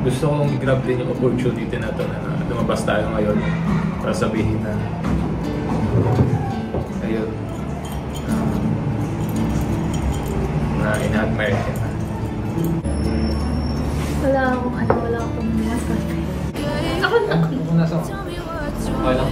gusto kong i-grab din yung opportunity na to na lumabas tayo ngayon para sabihin na ayun na ina-admire ka na. Wala akong masabi. Ako na. Kung nasa mo? Okay lang.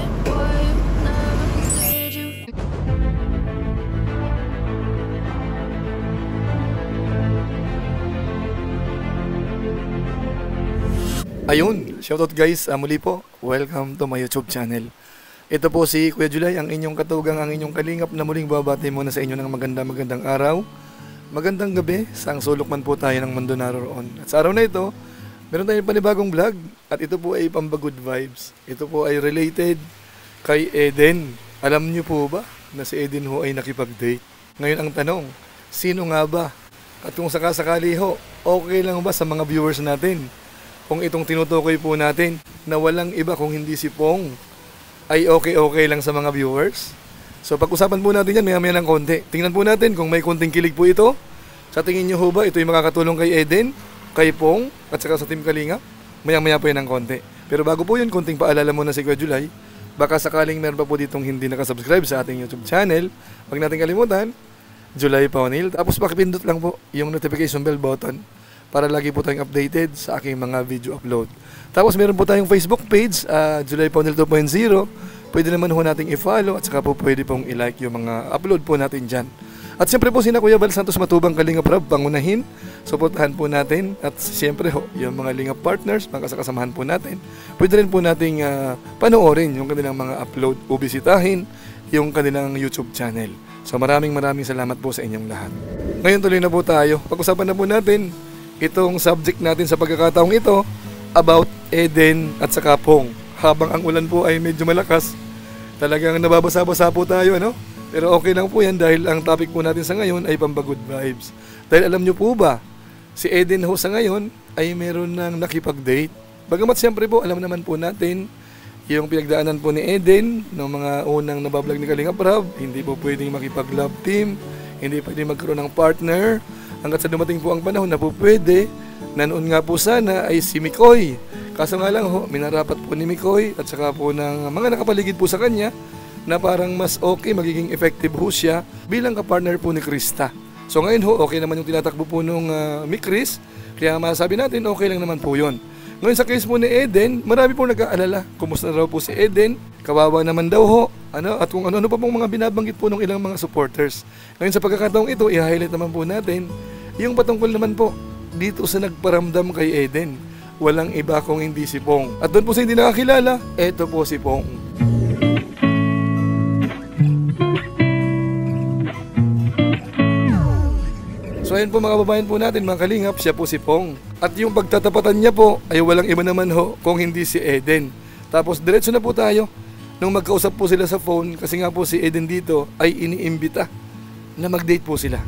Ayun, shoutout guys, muli po, welcome to my YouTube channel. Ito po si Kuya Julay, ang inyong katugang, ang inyong kalingap na muling babati muna sa inyo ng magandang araw, magandang gabi, saang sulok man po tayo ng mundo naroon. At sa araw na ito, meron tayong panibagong vlog at ito po ay pamba-good vibes. Ito po ay related kay Eden. Alam niyo po ba na si Eden ho ay nakipag-date? Ngayon ang tanong, sino nga ba? At kung sakasakali ho, okay lang ba sa mga viewers natin kung itong tinutukoy po natin na walang iba kung hindi si Pong ay okay lang sa mga viewers? So pag-usapan po natin yan maya-maya ng konti. Tingnan po natin kung may konting kilig po ito. Sa tingin nyo ho ba ito yung makakatulong kay Eden, kay Pong at saka sa Team Kalinga? Maya-maya po yan ng konti. Pero bago po yun, konting paalala muna si Kuya Julay. Baka sakaling meron pa po ditong hindi nakasubscribe sa ating YouTube channel, huwag natin kalimutan, Julay Paunil. Tapos pakipindot lang po yung notification bell button para lagi po tayong updated sa aking mga video upload. Tapos meron po tayong Facebook page, Julay Paunil 2.0. Pwede naman ho nating i-follow at saka po pwede pong i-like yung mga upload po natin dyan. At siyempre po sina Kuya Bal Santos Matubang Kalinga Prab, pangunahin, suportahan po natin. At siyempre ho, yung mga Lingap partners, mga kasamahan po natin. Pwede rin po nating panoorin yung kanilang mga upload o bisitahin yung kanilang YouTube channel. So maraming salamat po sa inyong lahat. Ngayon tuloy na po tayo. Pag-usapan na po natin itong subject natin sa pagkakataong ito about Eden at saka Pong. Habang ang ulan po ay medyo malakas, talagang nababasa-basa po tayo, ano? Pero okay lang po yan dahil ang topic po natin sa ngayon ay pamba-good vibes. Dahil alam nyo po ba, si Eden ho sa ngayon ay meron ng nakipag-date. Bagamat siyempre po, alam naman po natin yung pinagdaanan po ni Eden ng mga unang nabablog ni Kalinga Prab, hindi po pwedeng makipag-love team, hindi pwedeng magkaroon ng partner, hanggat sa dumating po ang panahon na po pwede, na noon nga po sana ay si Mikoy. Kaso nga lang ho, minarapat po ni Mikoy at saka po ng mga nakapaligid po sa kanya na parang mas okay, magiging effective ho siya bilang kapartner po ni Krista. So ngayon ho, okay naman yung tinatakbo po nung Chris, kaya masabi natin okay lang naman po yun. Ngayon sa case po ni Eden, marami po nag-aalala. Kumusta na raw po si Eden? Kawawa naman daw ho. At kung ano pa pong mga binabanggit po ng ilang mga supporters. Ngayon sa pagkakataong ito, i-highlight naman po natin yung patungkol naman po dito sa nagparamdam kay Eden. Walang iba kung hindi si Pong. At doon po sa hindi nakakilala, eto po si Pong. So ayun po mga babayan po natin, mga kalingap, siya po si Pong. At yung pagtatapatan niya po ay walang iba naman ho kung hindi si Eden. Tapos diretso na po tayo nung magkausap po sila sa phone kasi nga po si Eden dito ay iniimbita na mag-date po sila.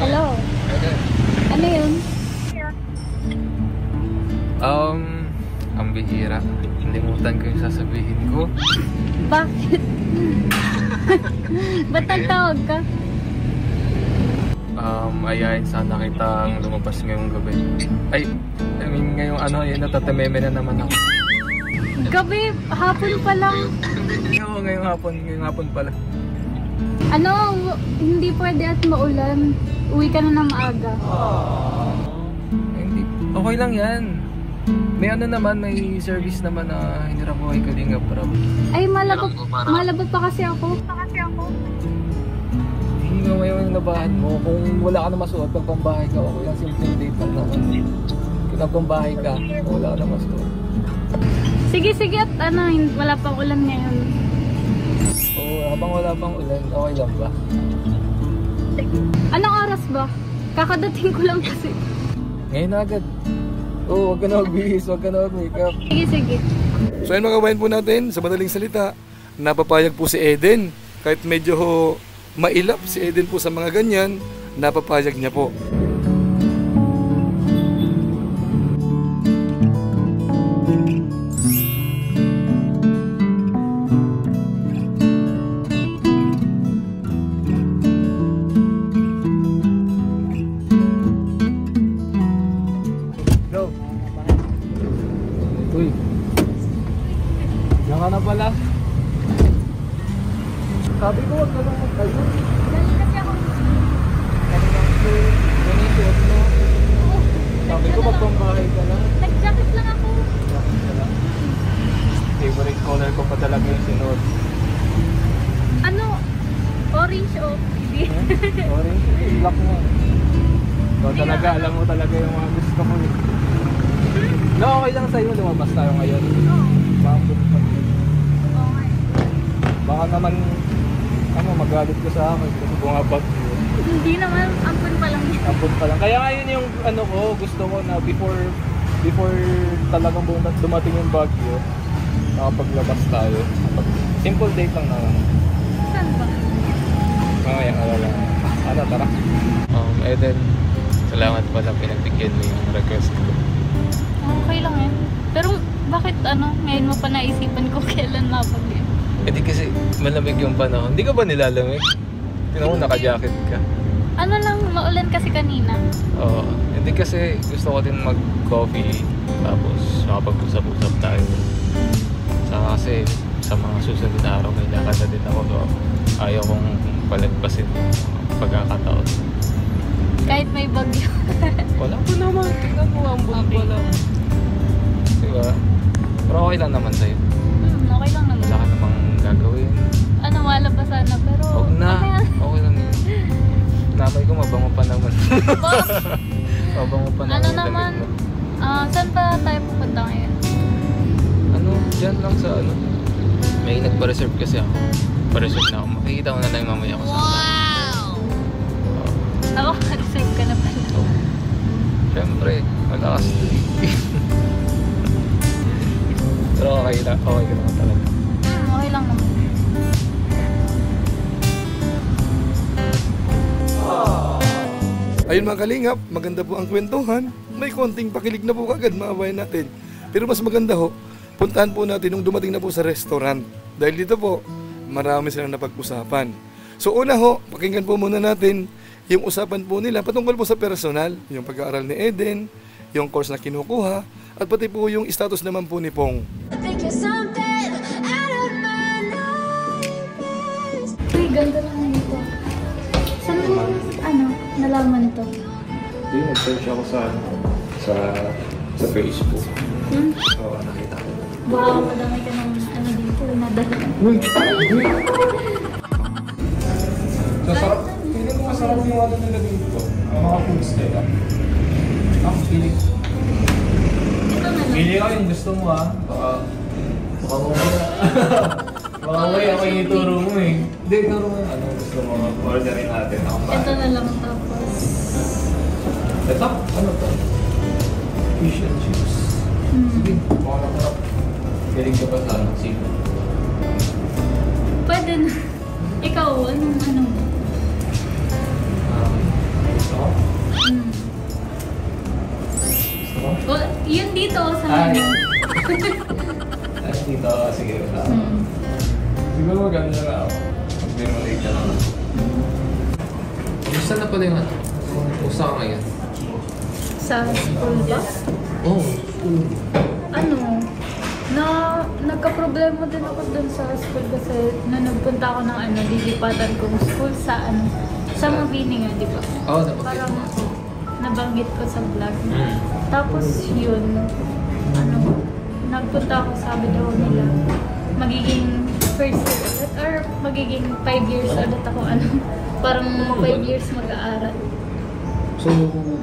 Hello. Ano yun? Ang bihira. Nalimutan ko yung sasabihin ko. Bakit? Ba't nagtawag ka? Ayain sana kitang lumabas ngayong gabi. I mean ngayong yun, natatameme na naman ako. Gabi, hapon pa lang. Oo, ngayong hapon pala. Hindi pwede at maulan. Uwi ka na ng maaga. Hindi, okay lang yan. May may service naman na hinirap ko kay Kalinga Prab. Ay, malabot pa kasi ako. Hindi mo ngayon yung labahan mo. Kung wala ka na masuot, pagpambahay ka, okay lang, simple date lang naman. Kung nagpambahay ka, wala ka na masuot. Sige, at wala pang ulan ngayon. Oo, habang wala pang ulan, okay lang ba? Anong oras ba? Kakadating ko lang kasi. Ngayon agad. Oo, huwag ka na magbihis, huwag ka na mag-makeup. Sige. So ayun mga kabayan po natin, sa madaling salita, napapayag po si Eden. Kahit medyo mailap si Eden po sa mga ganyan, napapayag niya po. Lock mo. So talaga, alam mo talaga yung mga gusto mo. No, okay lang sa'yo, lumabas tayo ngayon. Maambot pa. Okay. Baka naman, magalit ka sa akin kasi bumabag mo. Hindi naman, ampun pa lang yan. Ampun pa lang. Kaya ngayon yung gusto ko na before talagang dumating yung Baguio, nakapaglabas tayo. Simple date lang naman. Saan ba? Mamaya ka lang. Tara. Eden, salamat pala pinagbigyan mo yung request ko. Okay lang yan. Pero bakit ngayon mo pa naisipan ko kailan mapag-yun? Hindi kasi malamig yung panahon. Hindi ka ba nilalamig? Tinan mo, naka-jacket ka. Ano lang, maulan kasi kanina. Oo. Hindi kasi gusto ko din mag-coffee tapos makapag-usap-usap tayo. Saka kasi sa mga susunod na araw may lakad na din ako. So, ayaw kong palagpasin yung pagkakataon. Kahit may bagyo. Wala pa naman. Tingnan mo, ambon pa lang. Diba? Pero okay lang naman sa'yo. Okay lang naman. Wala ka namang gagawin. Wala pa sana pero... Huwag na. Okay lang yun. Namay ko, mabango pa naman. Boss! Mabango pa naman. Naman? Saan pa tayo pupunta ngayon? Dyan lang sa may nagpa-reserve kasi ako. Pa-reserve na ako. Makikita ko na lang mamaya ako saan. Wow! Ako, reserve ka na pala. Siyempre, malakas to eh. Pero okay ka naman talaga. Okay lang naman. Ayun mga kalingap, maganda po ang kwentuhan. May konting pakilig na po kagad maabayan natin. Pero mas maganda ho, puntahan po natin nung dumating na po sa restaurant. Dahil dito po, marami silang napag-usapan. So una ho, pakinggan po muna natin yung usapan po nila patungkol po sa personal, yung pag-aaral ni Eden, yung course na kinukuha, at pati po yung status naman po ni Pong. Uy, ganda lang dito. Saan mo, nalaman ito? Hindi, nag-search ako sa Facebook. Oo, nakita ko. Baka madami ka ng dito, nadala. Uy! Sarap. Feeling ko masarap yung nila dito. Ang mga foods nila. Feeling. Ito na lang. Pili ko yung gusto mo ha. Baka mamaya. Baka mamaya ako yung ituro mo eh. Hindi, ituro mo yung gusto mo. Orderin natin. Ito na lang tapos. Ito? Ano to? Fish and chips. Sige, baka masarap. Galing ka pa sa sino? Pwede na. Ikaw, anong Gusto ko? Gusto ko? Yun dito, sa Ay. menu. Dito, sige. Siguro maganda na ako. Mag-demolate ka naman. Gusto na pala yung usa ka ngayon? Sa school ba? Oo. Nagka-problema din ako dun sa school kasi na nagpunta ako ng lilipatan kong school sa sa Mabini nga, di ba? Oo, nabanggit Parang mo. nabanggit ko sa vlog. Tapos yun, nagpunta ako, sabi daw nila, magiging first year ulit or magiging 5 years ulit ako, parang 5 years mag-aaral. So,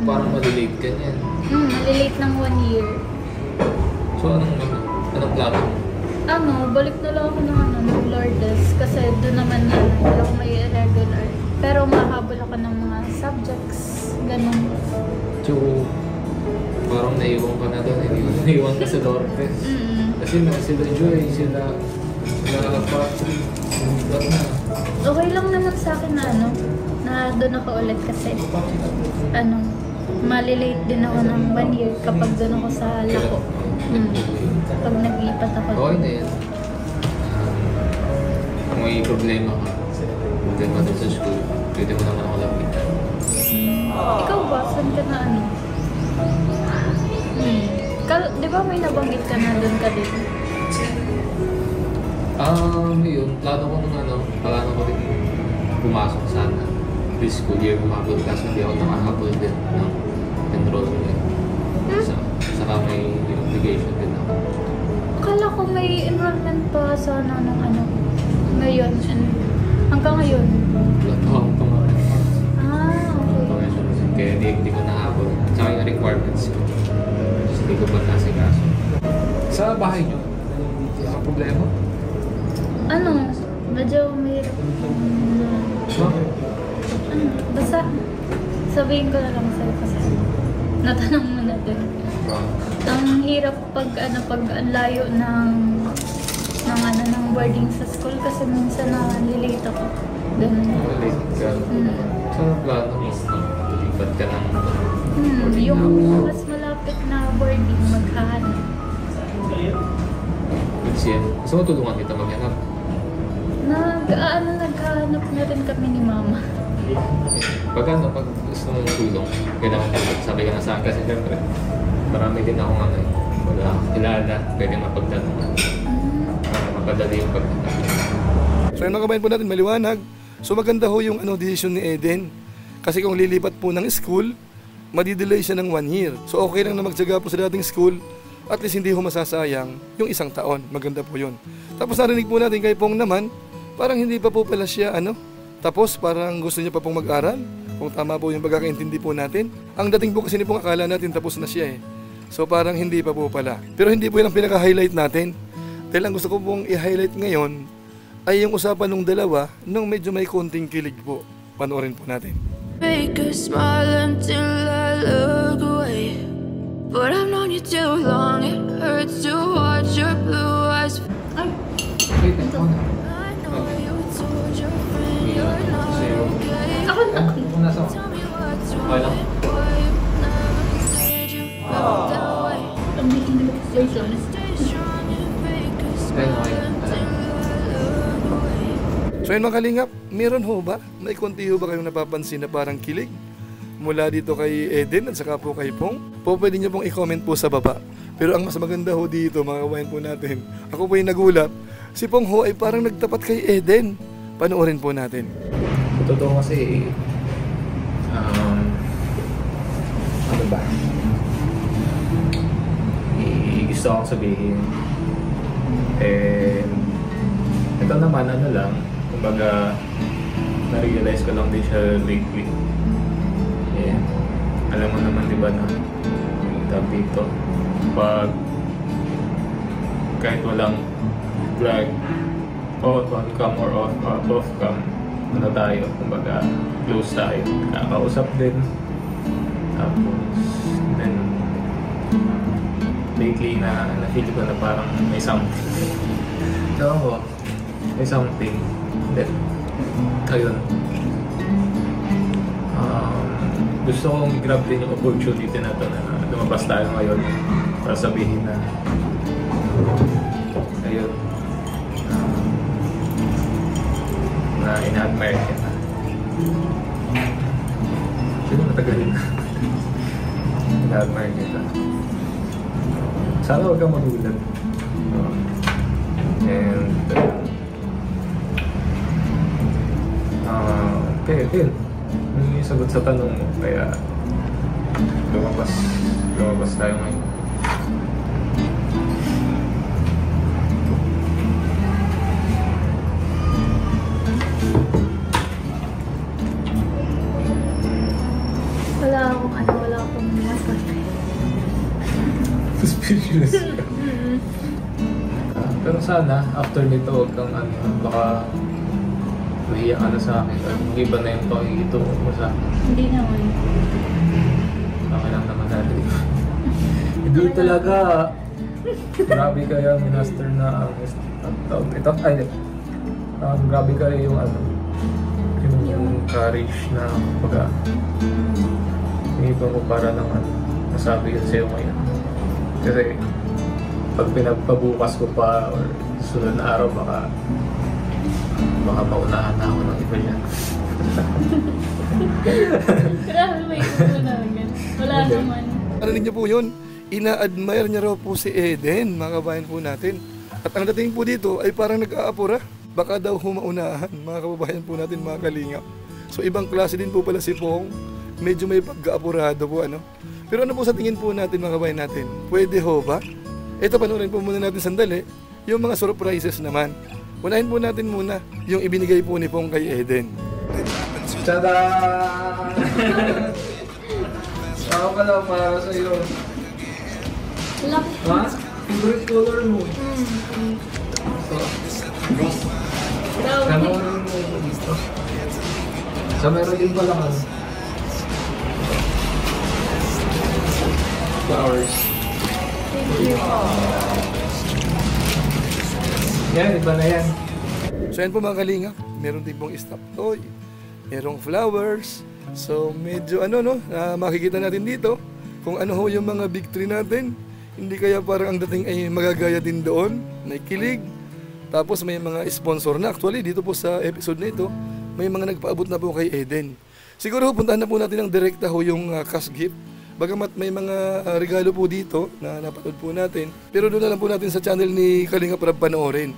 parang malilate ka niyan. Malilate ng 1 year. So, anong plano mo? Balik na lang ako ng Lourdes kasi doon naman hindi ako may irregular. Pero mahabol ako ng mga subjects, ganun. So, parang naiwan ka na doon, naiwan ka sa Lourdes. Kasi sila Joy, sila Patrick, ba't na? Okay lang naman sa akin na doon ako ulit kasi malilate din ako ng 1 year kapag doon ako sa Lako. Pag nag-ipat ako. Okay na yan. Kung may problema ka, problema doon sa school, pwede mo naman ako lapitan. Ikaw ba? Saan ka na Di ba may nabanggit ka na doon ka din? Yun. Plano ko rin pumasok sana. This school year kumabot kaso hindi ako nakahabol din ng enrollment. Saka may obligation din ako. Akala ko may enrollment pa sa ngayon and hanggang ngayon. Latawang pa nga rin. requirements ko. Just hindi ko ba nasikaso. Sa bahay nyo, ang problema? Ano, medyo mahirap. Bakit? Ano, basta sabihin ko na lang sa'yo kasi natanong mo na din. Ang hirap pag ang layo ng boarding sa school kasi minsan nalilate ako. Ganun. Relate ka. So, plano mo, lipat ka ng yung mas malapit na boarding maghahanap. Good siya. Gusto mo tulungan kita maghanap? Naghahanap na rin kami ni Mama. Pag gusto mong tulong, kailangan ka sabi ka na sa akin kasi syempre, marami din akong wala akong kilala, pwede mapagtanungan. Para mapadali yung pagtanong. So yung mga kabayan po natin, maliwanag. So maganda ho yung decision ni Eden. Kasi kung lilipat po ng school, madidelay siya ng 1 year. So okay lang na magtyaga po sa dating school, at least hindi ho masasayang yung 1 taon. Maganda po yun. Tapos narinig po natin kay Pong naman, parang hindi pa po pala siya tapos parang gusto niya pa pong mag-aral. Kung tama po yung pagkakaintindi po natin. Ang dating po kasi ni Pong akala natin tapos na siya So parang hindi pa po pala. Pero hindi po yun ang pinaka-highlight natin. Dahil ang gusto ko pong i-highlight ngayon ay yung usapan ng dalawa nung medyo may konting kilig po. Panoorin po natin. Make a smile until I look away. But I've known you too long. It hurts to watch your blue eyes. Ay, Wait, ako na. I know you told your friend you're not okay. ako na. Kung nasa ako. Tell me what's Okay lang. wrong. Why you never said you felt that way. Ang investigation. Stay strong and fake a Ayun, smile okay. until I look away. So yun mga kalingap, meron ho ba? May konti ho ba kayong napapansin na parang kilig? Mula dito kay Eden at saka po kay Pong? Pwede nyo pong i-comment po sa baba. Pero ang mas maganda ho dito, mga kabayan po natin, ako po yung nagulat, si Pong ho ay parang nagtapat kay Eden. Panoorin po natin. Totoo kasi, ano ba? Gusto akong sabihin. Ito naman, kumbaga, na-realize ko lang din siya lately. Alam mo naman, di ba, na tawag dito, pag kahit walang drag, on cam or off cam, tayo, kumbaga, close tayo, kakausap din. Tapos, then, lately na-feel ko na parang may something. Ewan ko, may something. Then, ayun. Gusto kong grab din yung opportunity na ito na lumabas tayo ngayon para sabihin na ayun, na ina-admire kita. Sino matagalin na? Ina-admire kita. Sana huwag kang magulat. And okay, yung sagot sa tanong mo, kaya lumabas tayo ngayon. Wala akong masabi. Suspicious ka. Pero sana, after nito, huwag kang baka mahiya ka na sa akin. Iba na yung pakikito mo sa akin. Hindi naman. Okay lang naman natin. Hindi talaga. Grabe kaya minaster na ito. Grabe kaya yung yung courage na pagka iniba mo para ng masabi yun sa'yo ngayon. Kasi pag pinagpabukas ko pa or sunod na araw baka maunahan na ako ng iba niya. Grabe, may ito na agad. Wala naman. Narinig niyo po yun? Ina-admire niya raw po si Eden, mga kabayan po natin. At ang dating po dito ay parang nag-aapura. Baka daw humaunahan, mga kababayan po natin, mga kalingap. So ibang klase din po pala si Pong. Medyo may pagka-apurado po, Pero ano po sa tingin po natin, mga kabayan natin? Pwede ho ba? Ito, panoorin po muna natin sandali. Yung mga surprises naman. Unahin po natin muna yung ibinigay po ni Pong kay Eden. Tada! Ako pala para sa'yo. Love. Ha? Favorite color mo? So, Brown. Kanorin mo dito. So, meron din pala ka. Flowers. Thank you. Yan, iba na yan. So yan po mga kalingap, meron din pong stop toy, merong flowers. So medyo makikita natin dito kung ano ho yung mga big tree natin. Hindi kaya parang ang dating ay magagaya din doon, may kilig. Tapos may mga sponsor na. Actually dito po sa episode na ito, may mga nagpaabot na po kay Eden. Siguro puntahan na po natin ang direkta ho yung cash gift. Bagamat may mga regalo po dito na napanood po natin, pero doon na lang po natin sa channel ni Kalinga para panoorin.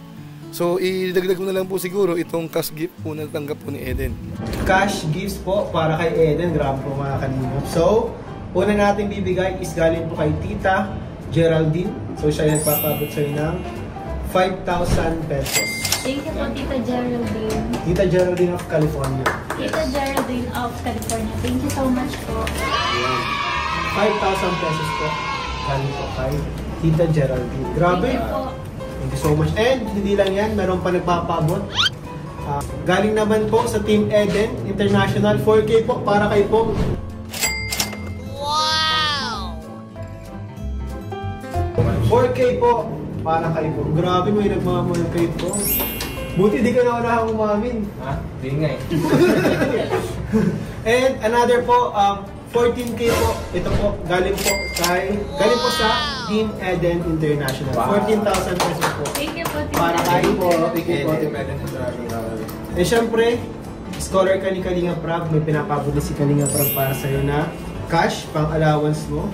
So idagdag ko na lang po siguro itong cash gift po na natanggap po ni Eden. Cash gifts po para kay Eden. Grabe po mga kalingap. So, una natin bibigay is galing po kay Tita Geraldine. So, siya yung nagpapabot sa'yo ng 5,000 pesos. Thank you po, Tita Geraldine. Tita Geraldine of California. Tita Geraldine of California. Thank you so much po. 5,000 pesos po. Galing po kay Tita Geraldine. Grabe. Thank you po. Thank you so much. And hindi lang yan, meron pa nagpapabot. Galing naman po sa Team Eden International. 4K po para kay Pong. Wow! 4K po para kay Pong. Grabe, may nagmamahal kay Pong. Buti di ka na unahang umamin. Ha? Hindi nga eh. And another po, 14K po. Ito po, galing po sa Team Eden International. Wow. 14,000 pesos po. Thank you po, Tita. Para kay po, Thank you po, Team Eden International. Eh syempre, scholar ka ni Kalinga Prab, may pinapabot si Kalinga Prab para sa'yo na cash, pang allowance mo.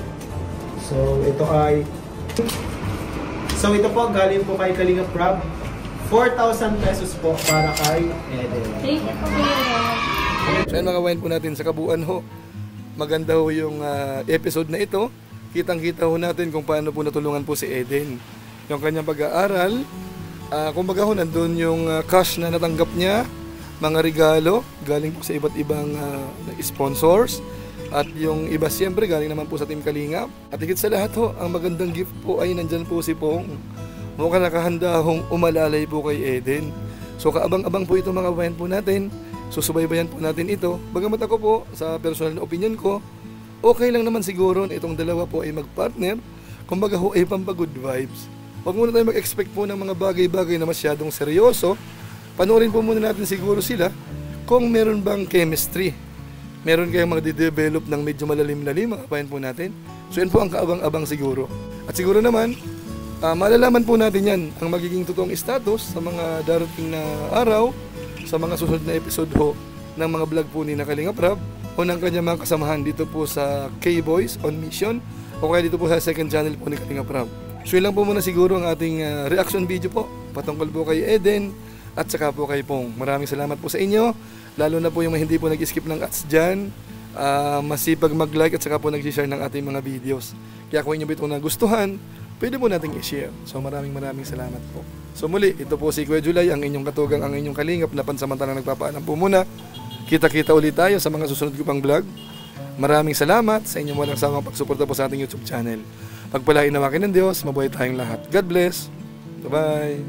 So ito po, galing po kay Kalinga Prab. 4,000 pesos po para kay Eden. Thank you po, Kuya Rob. So yan mga kawain po natin sa kabuuan ho. Maganda ho yung episode na ito. Kitang-kita ho natin kung paano po natulungan po si Eden. Yung kanyang pag-aaral, kumbaga ho nandun yung cash na natanggap niya, mga regalo, galing po sa iba't ibang sponsors. At yung iba siyempre galing naman po sa Team Kalinga. At higit sa lahat ho, ang magandang gift po ay nandyan po si Pong. Mukhang nakahanda hong umalalay po kay Eden. So kaabang-abang po ito mga kawain po natin. Susubaybayan po natin ito. Bagamat ako po, sa personal na opinion ko, okay lang naman siguro na itong dalawa po ay magpartner. Kumbaga ho ay pampagood vibes. Huwag muna tayo mag-expect po ng mga bagay-bagay na masyadong seryoso. Panoorin po muna natin siguro sila kung meron bang chemistry. Meron kayong mag-develop ng medyo malalim-lalim, makapayan po natin. So yan po ang kaabang-abang siguro. At siguro naman, malalaman po natin yan ang magiging totoong status sa mga darating na araw, sa mga susunod na episode ho ng mga vlog po ni Kalinga Prab o ng kanyang mga kasamahan dito po sa K-Boys on Mission o kaya dito po sa second channel po ni Kalinga Prab. So yun lang po muna siguro ang ating reaction video po patungkol po kay Eden at saka po kay Pong. Maraming salamat po sa inyo, lalo na po yung hindi po nag-skip ng ads dyan, masipag mag-like at saka po nag-share ng ating mga videos. Kaya kung inyo po ito nagustuhan, pwede po nating i-share. So maraming salamat po. So muli, ito po si Kuya Julay, ang inyong katugang, ang inyong kalingap na pansamantalang nagpapaalam po muna. Kita-kita ulit tayo sa mga susunod ko pang vlog. Maraming salamat sa inyong walang sawang pagsuporta po sa ating YouTube channel. Pagpalain nawakin ng Diyos, mabuhay tayong lahat. God bless. Bye-bye.